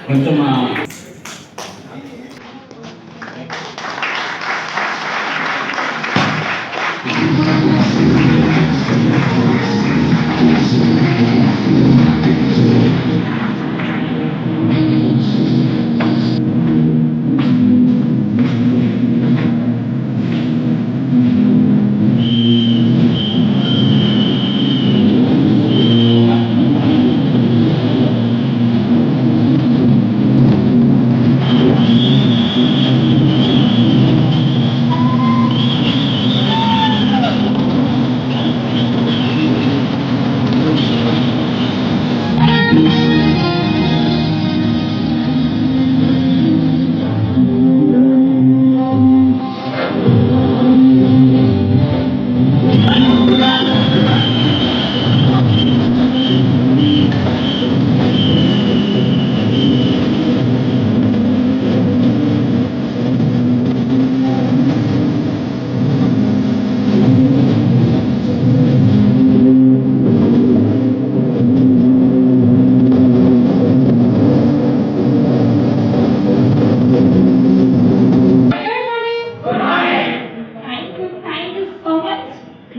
కొంచెం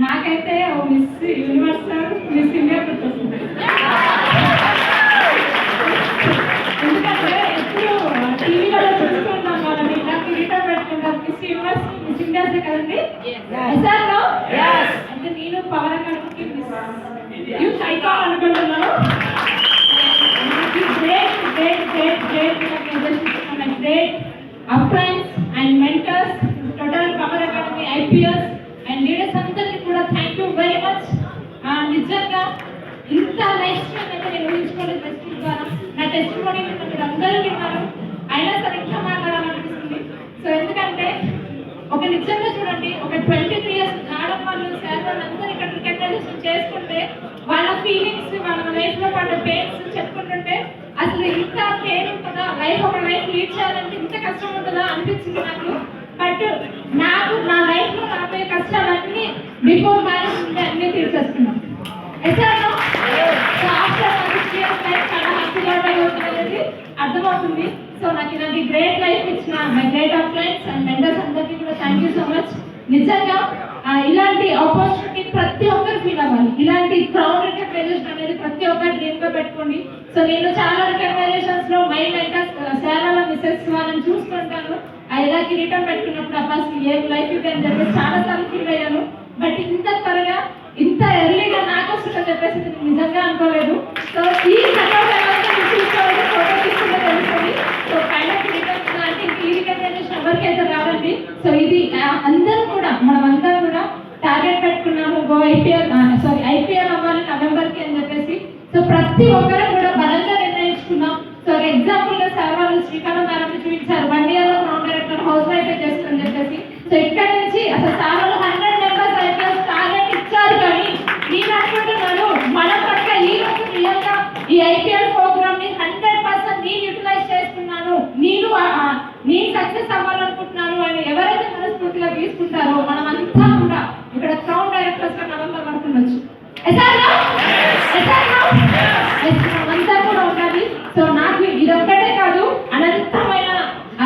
నాకైతే miss universe miss India గుర్తొస్తుంది. ఎందుకంటే ఎప్పుడు టీవీలో చూసుకుంటాం వాళ్ళని ఇలా కిరీటం పెట్టుకుంటారు. మిస్ యూనివర్స్ మిస్ ఇండియాసే కదండి. అంటే నేను పవన్ అకాడమీకి యూత్ ఐకాన్ అనుకుంటున్నాను. Great great great great great up friends and mentors total power academy IPS and leaders అందరికీ కూడా థ్యాంక్ యూ వెరీ మచ్. నిజంగా ఇంత లైఫ్ స్టైల్ అయితే నేను ఊహించుకోలేదు. టెస్ట్ ద్వారా నా టెస్ట్ మోడీ మీరు అందరూ విన్నారు, అయినా సరే ఇంకా మాట్లాడాలనిపిస్తుంది. సో ఎందుకంటే ఒక నిజంగా చూడండి, ఒక 23 years ఆడవాళ్ళు సార్ వాళ్ళందరూ ఇక్కడ రికగ్నైజేషన్ చేసుకుంటే వాళ్ళ ఫీలింగ్స్ వాళ్ళ లైఫ్లో పడ్డ పెయిన్స్ చెప్పుకుంటుంటే అసలు ఇంత పెయిన్ ఉంటుందా, లైఫ్ ఒక లైఫ్ లీడ్ చేయాలంటే ఇంత కష్టం ఉంటుందా అనిపించింది నాకు. బట్ నాకు నా లైఫ్ లో రాబోయే కష్టాలన్నీ బిఫోర్ మ్యారేజ్ ఉంటే అన్నీ తీర్చేస్తున్నాం. చాలా హ్యాపీగా ఉంటుంది అర్థమవుతుంది. సో నాకు ఇలాంటి గ్రేట్ లైఫ్ ఇచ్చిన my great of friends and mentors అందరికీ కూడా థ్యాంక్ యూ సో మచ్. నిజంగా ఇలాంటి ఆపర్చునిటీ ప్రతి ఒక్కరు ఫీల్ అవ్వాలి. ఇలాంటి క్రౌడ్ రికగ్నైజేషన్ అనేది ప్రతి ఒక్కరు డ్రీమ్ గా పెట్టుకోండి. సో నేను చాలా రికగ్నైజేషన్స్ లో మై మెంటర్స్ సేవల మిస్సెస్ వాళ్ళని చూస్తుంటాను. ఎలా కిరీటం పెట్టుకున్నప్పుడు అసలు ఏం లైఫ్ ఇది అని చెప్పేసి చాలా సార్లు ఫీల్ అయ్యాను. బట్ ఇంత త్వరగా ఇంత ఎర్లీగా నాకు వస్తుందని చెప్పేసి నిజంగా అనుకోలేదు. సో ఈ ఫోటో తీసుకుంటే తెలుస్తుంది. సో పైన కిరీటం అంటే ఈ రికగ్నైజేషన్ ఎవరికైతే రాదండి. సో ఇది అందరూ కూడా మనమంతా కూడా టార్గెట్ పెట్టుకున్నాము ఐపీఎల్ అవ్వాలి నవంబర్కి అని చెప్పేసి. సో ప్రతి ఒక్కరు కూడా బలంగా నిర్ణయించుకున్నాం. సో ఎగ్జాంపుల్ గా సార్ వాళ్ళు శ్రీకారం గారు చూపించారు 1 year లో గ్రౌండ్ డైరెక్టర్ హౌస్ వైఫ్ చేస్తుందని చెప్పేసి. సో ఇక్కడ నుంచి అసలు సార్ వాళ్ళు 100 members ఐపీఎల్ టార్గెట్ ఇచ్చారు. కానీ నేను అనుకుంటున్నాను మన పక్క ఈ రోజు రియల్ గా ఈ ఐపీఎల్ ప్రోగ్రామ్ ని 100% నేను యూటిలైజ్ చేసుకున్నాను, నేను సక్సెస్ అవ్వాలనుకుంటున్నాను అని ఎవరైతే మనస్ఫూర్తిగా తీసుకుంటారో మనం అంతా కూడా ఇక్కడ గ్రౌండ్ డైరెక్టర్స్ గా నవంబర్ వరకు ఉండొచ్చు. అంతా కూడా ఉండాలి. సో నాకు ఇదొక్కటే కాదు, అనంతమైన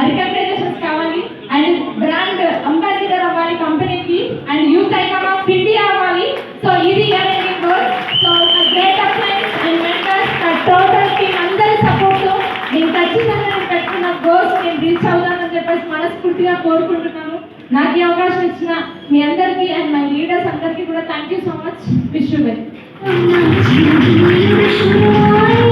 రికగ్నైజేషన్స్ కావాలి అండ్ బ్రాండ్ అంబాసిడర్ అవ్వాలి కంపెనీకి and youth icon of India అవ్వాలి. సో ఇది so great of friends and mentors total team అందరి సపోర్ట్ నేను ఖచ్చితంగా పెట్టుకున్న గోల్స్ నేను రీచ్ అవుతానని చెప్పేసి మనస్ఫూర్తిగా కోరుకుంటున్నాను. నాకు ఈ అవకాశం ఇచ్చిన మీ అందరికీ అండ్ మై లీడర్స్ అందరికీ కూడా thank you so much. Wish you well.